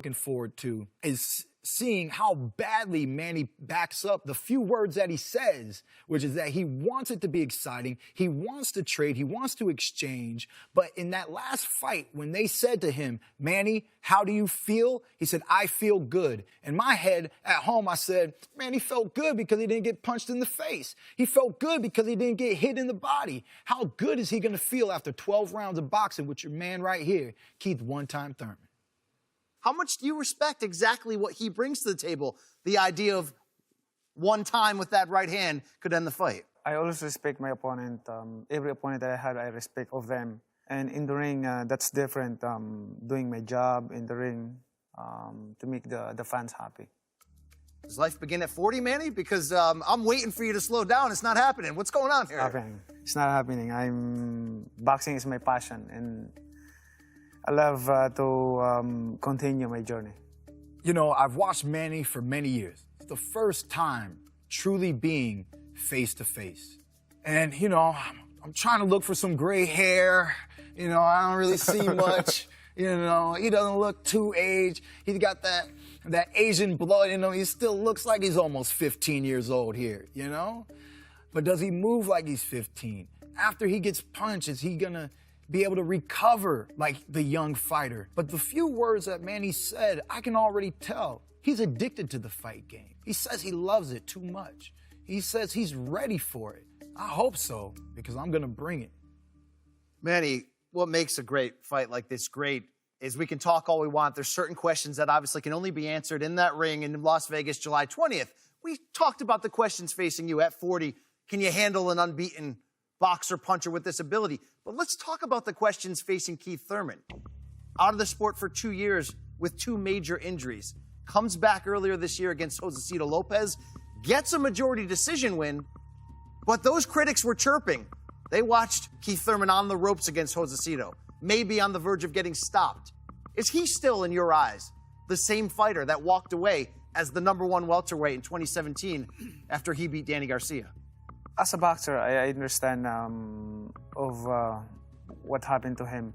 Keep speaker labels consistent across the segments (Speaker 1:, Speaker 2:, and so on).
Speaker 1: looking forward to is seeing how badly Manny backs up the few words that he says, which is that he wants it to be exciting, he wants to trade, he wants to exchange. But in that last fight, when they said to him, Manny, how do you feel? He said, I feel good. In my head, at home, I said, man, he felt good because he didn't get punched in the face. He felt good because he didn't get hit in the body. How good is he going to feel after 12 rounds of boxing with your man right here, Keith One-Time Thurman?
Speaker 2: How much do you respect exactly what he brings to the table? The idea of one time with that right hand could end the fight.
Speaker 3: I always respect my opponent. Every opponent that I have, I respect of them. And in the ring, that's different. Doing my job in the ring to make the fans happy.
Speaker 2: Does life begin at 40, Manny? Because I'm waiting for you to slow down. It's not happening. What's going on here?
Speaker 3: It's not happening. Boxing is my passion, and I love to continue my journey.
Speaker 1: You know, I've watched Manny for many years. It's the first time truly being face-to-face. And, you know, I'm trying to look for some gray hair. You know, I don't really see much. You know, he doesn't look too aged. He's got that Asian blood in him. He still looks like he's almost 15 years old here, you know? But does he move like he's 15? After he gets punched, is he gonna be able to recover like the young fighter? But the few words that Manny said, I can already tell. He's addicted to the fight game. He says he loves it too much. He says he's ready for it. I hope so, because I'm gonna bring it.
Speaker 2: Manny, what makes a great fight like this great is we can talk all we want. There's certain questions that obviously can only be answered in that ring in Las Vegas, July 20th. We talked about the questions facing you at 40. Can you handle an unbeaten boxer puncher with this ability? But let's talk about the questions facing Keith Thurman. Out of the sport for 2 years with 2 major injuries. Comes back earlier this year against Josecito Lopez. Gets a majority decision win. But those critics were chirping. They watched Keith Thurman on the ropes against Josecito. Maybe on the verge of getting stopped. Is he still, in your eyes, the same fighter that walked away as the #1 welterweight in 2017 after he beat Danny Garcia?
Speaker 3: As a boxer, I understand of what happened to him.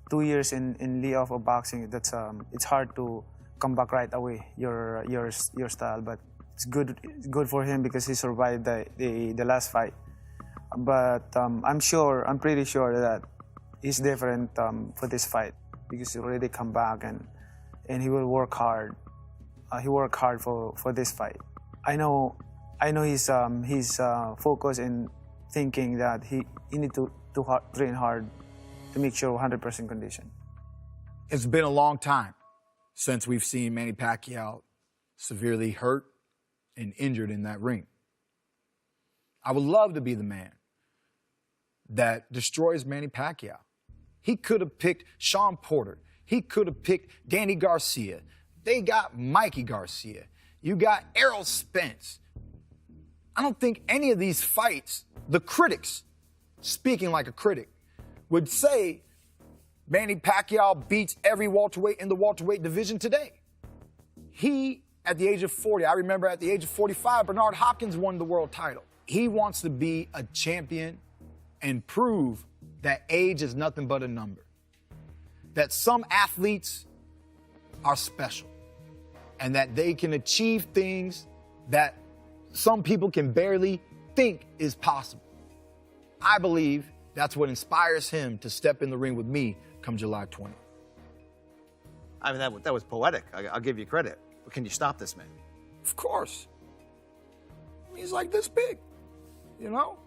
Speaker 3: 2 years in layoff of boxing, that's it's hard to come back right away, your style. But it's good for him because he survived the last fight. But I'm pretty sure that he's different for this fight because he already come back and he will work hard. He worked hard for this fight. I know he's focused in thinking that he need to train hard to make sure 100% condition.
Speaker 1: It's been a long time since we've seen Manny Pacquiao severely hurt and injured in that ring. I would love to be the man that destroys Manny Pacquiao. He could have picked Sean Porter. He could have picked Danny Garcia. They got Mikey Garcia. You got Errol Spence. I don't think any of these fights, the critics, speaking like a critic, would say Manny Pacquiao beats every welterweight in the welterweight division today. He, at the age of 40, I remember at the age of 45, Bernard Hopkins won the world title. He wants to be a champion and prove that age is nothing but a number. That some athletes are special and that they can achieve things that some people can barely think is possible. I believe that's what inspires him to step in the ring with me come July 20th.
Speaker 2: I mean, that was poetic. I'll give you credit. But can you stop this man?
Speaker 1: Of course. He's like this big, you know?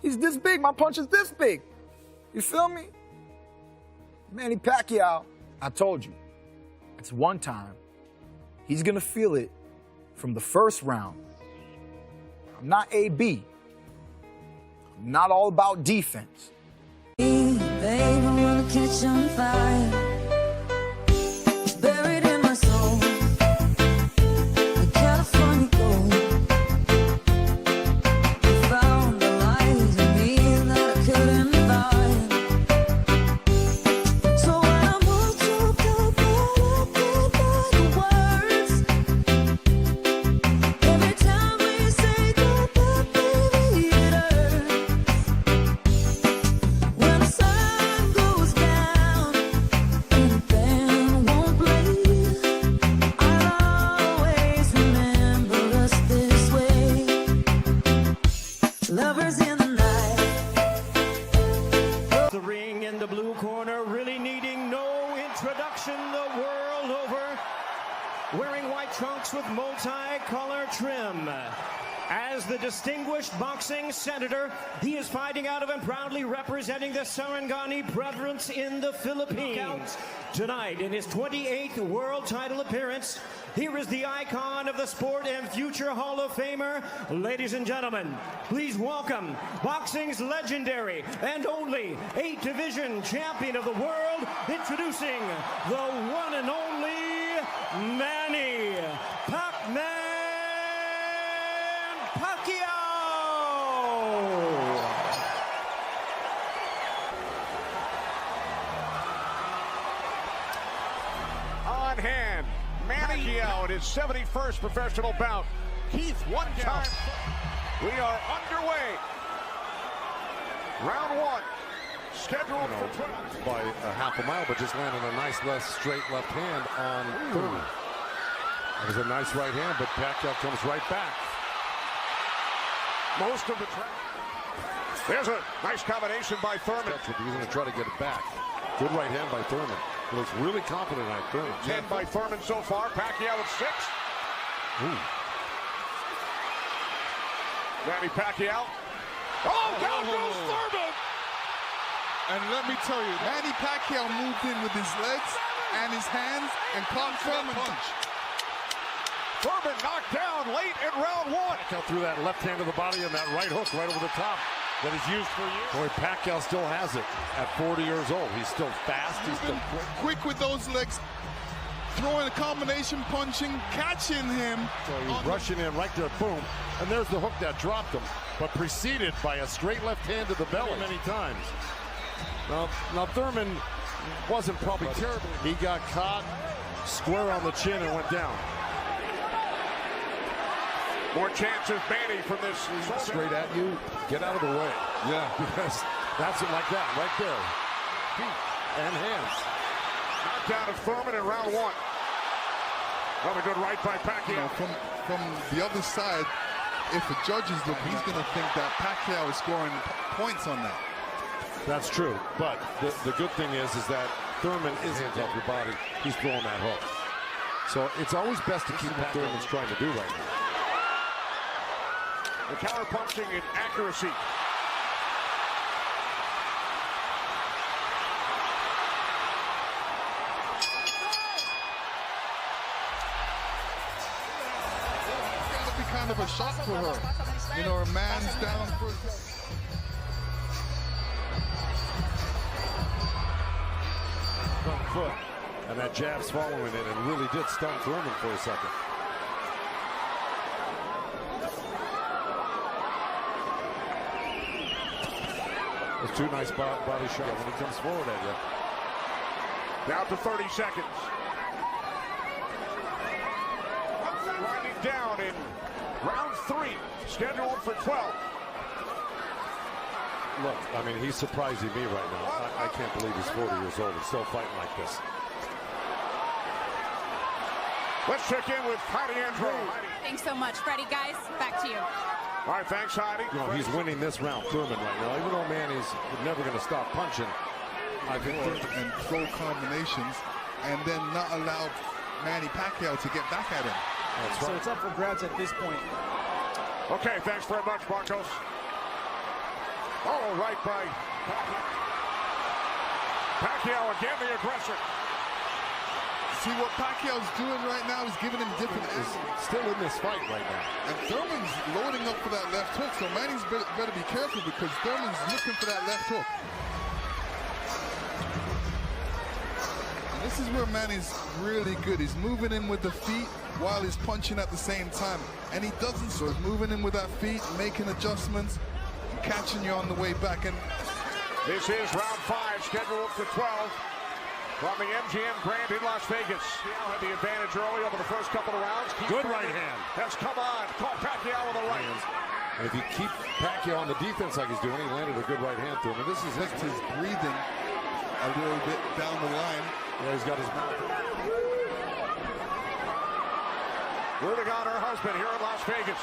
Speaker 1: He's this big. My punch is this big. You feel me? Manny Pacquiao, I told you, it's one time. He's going to feel it from the first round. I'm not AB. I'm not all about defense.
Speaker 4: Babe, I wanna catch on fire. Buried in my soul, the California gold. Found the light in me that I couldn't find. So when I moved to the words, every time we say goodbye, baby, it hurts. When the sun goes down
Speaker 5: wearing white trunks with multi-color trim. As the distinguished boxing senator, he is fighting out of and proudly representing the Sarangani Province in the Philippines. Tonight, in his 28th world title appearance, here is the icon of the sport and future Hall of Famer. Ladies and gentlemen, please welcome boxing's legendary and only 8-division champion of the world, introducing the one and only Manny Pacman Pacquiao!
Speaker 6: On hand, Manny Pacquiao in his 71st professional bout. Keith, one time. We are underway. Round one. Scheduled for 12.
Speaker 7: By a half a mile, but just landed a nice straight left hand on Thurman. It was a nice right hand, but Pacquiao comes right back.
Speaker 6: Most of the track. There's a nice combination by Thurman.
Speaker 7: He's going to try to get it back. Good right hand by Thurman. He looks really confident at Thurman.
Speaker 6: 10 by Thurman so far. Pacquiao at 6.
Speaker 7: Ooh.
Speaker 6: Manny Pacquiao. Oh, down goes Thurman!
Speaker 8: And let me tell you, Manny Pacquiao moved in with his legs and his hands and caught Thurman punch.
Speaker 6: Thurman knocked down late in round one.
Speaker 7: Pacquiao threw that left hand to the body and that right hook right over the top that is used for years. Boy, Pacquiao still has it at 40 years old. He's still fast. He's still
Speaker 8: quick with those legs, throwing a combination punching, catching him.
Speaker 7: So he's rushing in right there, boom. And there's the hook that dropped him, but preceded by a straight left hand to the belly many times. Now Thurman wasn't probably terrible. He got caught square on the chin and went down.
Speaker 6: More chances, Manny, from this.
Speaker 7: Straight at you, get out of the way.
Speaker 8: Yeah.
Speaker 7: Because that's it like that, right there. Feet and hands.
Speaker 6: Knockdown of Thurman in round one. Another good right by Pacquiao.
Speaker 8: You know, from the other side, if the judges look, he's going to think that Pacquiao is scoring points on that.
Speaker 7: That's true, but the good thing is that Thurman isn't off your body. He's throwing that hook. So it's always best to keep what Thurman's trying to do right now.
Speaker 6: The counter punching and accuracy.
Speaker 8: It's got to be kind of a shock for her. You know, her man's down for.
Speaker 7: Front foot, and that jab's following it and really did stun Thurman for a second. Those two nice body shots when he comes forward at you.
Speaker 6: Down to 30 seconds. Winding down in round 3, scheduled for 12.
Speaker 7: Look, I mean, he's surprising me right now. I can't believe he's 40 years old and still fighting like this.
Speaker 6: Let's check in with Heidi Andrew.
Speaker 9: Thanks so much, Freddie. Guys, back to you.
Speaker 6: All right, thanks, Heidi.
Speaker 7: You know, he's winning this round, Thurman, right now. Even though Manny's never going to stop punching, I think
Speaker 8: and throw combinations, and then not allow Manny Pacquiao to get back at him.
Speaker 7: That's right.
Speaker 3: So it's up for grabs at this point.
Speaker 6: Okay, thanks very much, Marcos. Oh, right by Pacquiao. Pacquiao again, the aggressor.
Speaker 8: See what Pacquiao's doing right now is giving him different angles.
Speaker 7: Still in this fight right now.
Speaker 8: And Thurman's loading up for that left hook, so Manny's better be careful because Thurman's looking for that left hook. And this is where Manny's really good. He's moving in with the feet while he's punching at the same time. And he doesn't, so he's moving in with that feet, making adjustments, catching you on the way back. And
Speaker 6: this is round 5, scheduled for 12. From the MGM Grand in Las Vegas. Pacquiao had the advantage early over the first couple of rounds.
Speaker 7: Good right hand.
Speaker 6: Has come on. Caught Pacquiao with a right.
Speaker 7: And if you keep Pacquiao on the defense like he's doing, he landed a good right hand to him. And this is
Speaker 8: his breathing a little bit down the line.
Speaker 7: Yeah, he's got his mouth.
Speaker 6: Rooting on her husband here in Las Vegas.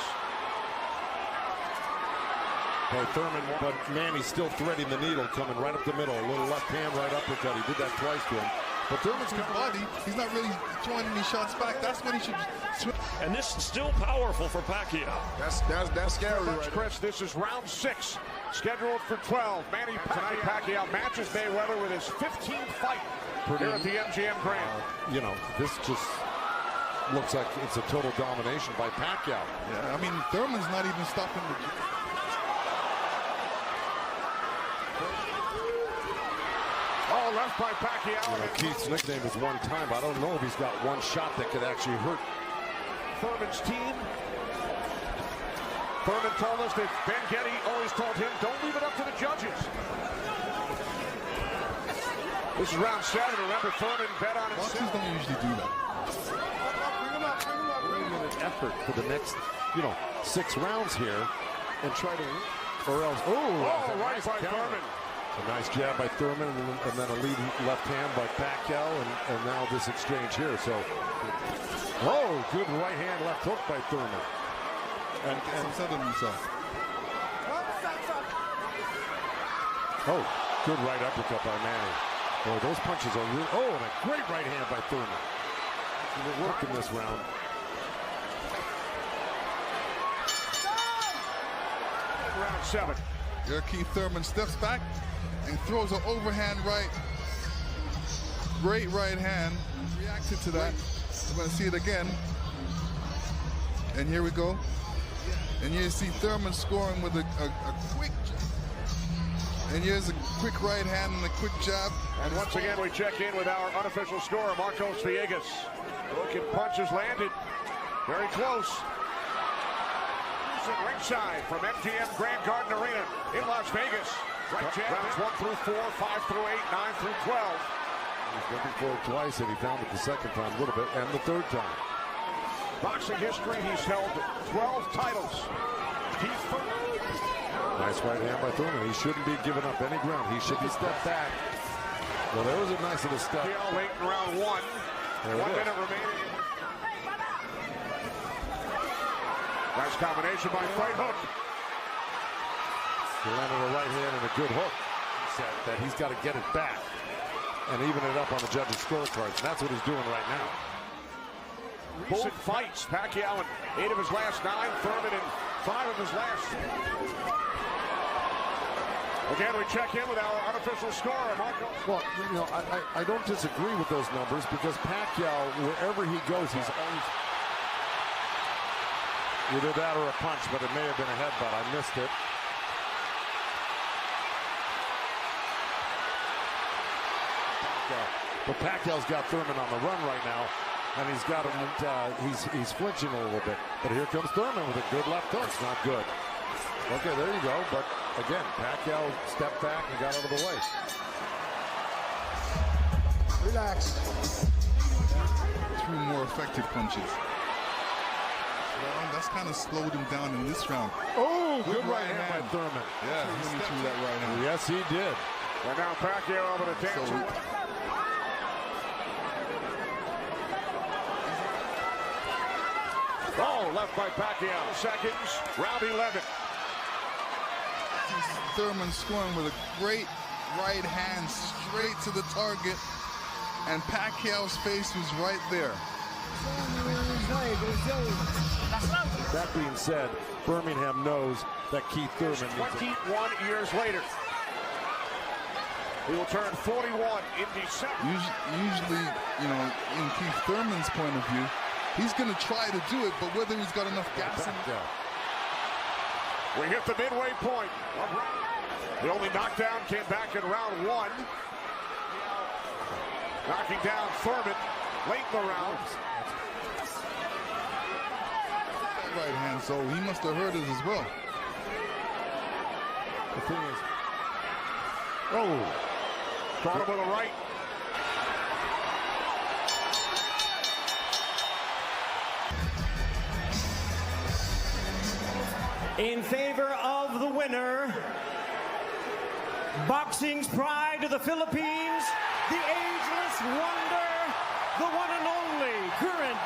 Speaker 7: Boy, Thurman, but Manny's still threading the needle, coming right up the middle. A little left hand, right uppercut. He did that twice to him. But Thurman's
Speaker 8: his body, he's not really throwing any shots back. That's when he should swing.
Speaker 10: And this is still powerful for Pacquiao.
Speaker 6: That's scary, right? Chris, this is round 6, scheduled for 12. Manny Pacquiao matches Mayweather with his 15th fight here at the MGM Grand.
Speaker 7: You know, this just looks like it's a total domination by Pacquiao.
Speaker 8: Yeah, I mean, Thurman's not even stopping the...
Speaker 6: Oh, left by Pacquiao.
Speaker 7: You know, Keith's nickname is one time. I don't know if he's got one shot that could actually hurt
Speaker 6: Thurman's team. Thurman told us that Ben Getty always told him, don't leave it up to the judges. This is round 7. Remember, Thurman bet on
Speaker 8: Boxers
Speaker 6: himself.
Speaker 8: don't usually do that.
Speaker 7: an effort for the next, 6 rounds here and try to, or else,
Speaker 6: Right by Thurman.
Speaker 7: A nice jab by Thurman and then a lead left hand by Pacquiao and now this exchange here. So, good right hand left hook by Thurman. And
Speaker 8: upset on himself.
Speaker 7: Good right uppercut by Manny. Boy, those punches are real. And a great right hand by Thurman. It'll work in this round.
Speaker 6: Round 7.
Speaker 8: Here Keith Thurman steps back and throws an overhand right. Great right hand. Reacted to that. We're going to see it again. And here we go. And you see Thurman scoring with a quick jab. And here's a quick right hand and a quick jab.
Speaker 6: And once again, we check in with our unofficial scorer, Marcos Villegas. Broken punches landed. Very close. At ringside from MGM Grand Garden Arena in Las Vegas. Right jab. Rounds 1 through 4, 5 through 8, 9 through 12.
Speaker 7: He's looking for it twice and he found it the second time a little bit and the third time.
Speaker 6: Boxing history, he's held 12 titles. Keith Thurman.
Speaker 7: Nice right hand by Thurman. He shouldn't be giving up any ground. He should be stepped back. Well, there was a nice little step.
Speaker 6: Late in round 1. 1 minute remaining. Nice combination by right hook.
Speaker 7: He landed a right hand and a good hook. He said that he's got to get it back and even it up on the judges' scorecards. And that's what he's doing right now.
Speaker 6: Recent fights. Pacquiao in 8 of his last 9. Thurman in 5 of his last. Again, we check in with our unofficial scorer, Marco.
Speaker 7: Well, I don't disagree with those numbers because Pacquiao, wherever he goes, he's always either that or a punch, but it may have been a headbutt. I missed it. But Pacquiao's got Thurman on the run right now, and he's got him. He's flinching a little bit. But here comes Thurman with a good left hook. It's not good. Okay, there you go. But again, Pacquiao stepped back and got out of the way.
Speaker 8: Relax. 3 more effective punches. Well, that's kind of slowed him down in this round.
Speaker 7: Good right hand by Thurman.
Speaker 8: Yeah, he threw that right hand.
Speaker 7: Yes, he did.
Speaker 6: And now Pacquiao able to dance away. Left by Pacquiao. Seconds. Round 11.
Speaker 8: Thurman scoring with a great right hand straight to the target. And Pacquiao's face was right there.
Speaker 7: That being said, Birmingham knows that Keith Thurman
Speaker 6: 21 years later. He will turn 41 in December.
Speaker 8: Usually, in Keith Thurman's point of view, he's going to try to do it, but whether he's got enough gas in it.
Speaker 6: We hit the midway point. The only knockdown came back in round 1. Knocking down Thurman late in the round.
Speaker 8: Right hand, so he must have heard it as well.
Speaker 7: The thing is,
Speaker 6: caught him with a right.
Speaker 5: In favor of the winner, boxing's pride of the Philippines, the ageless wonder, the one and only current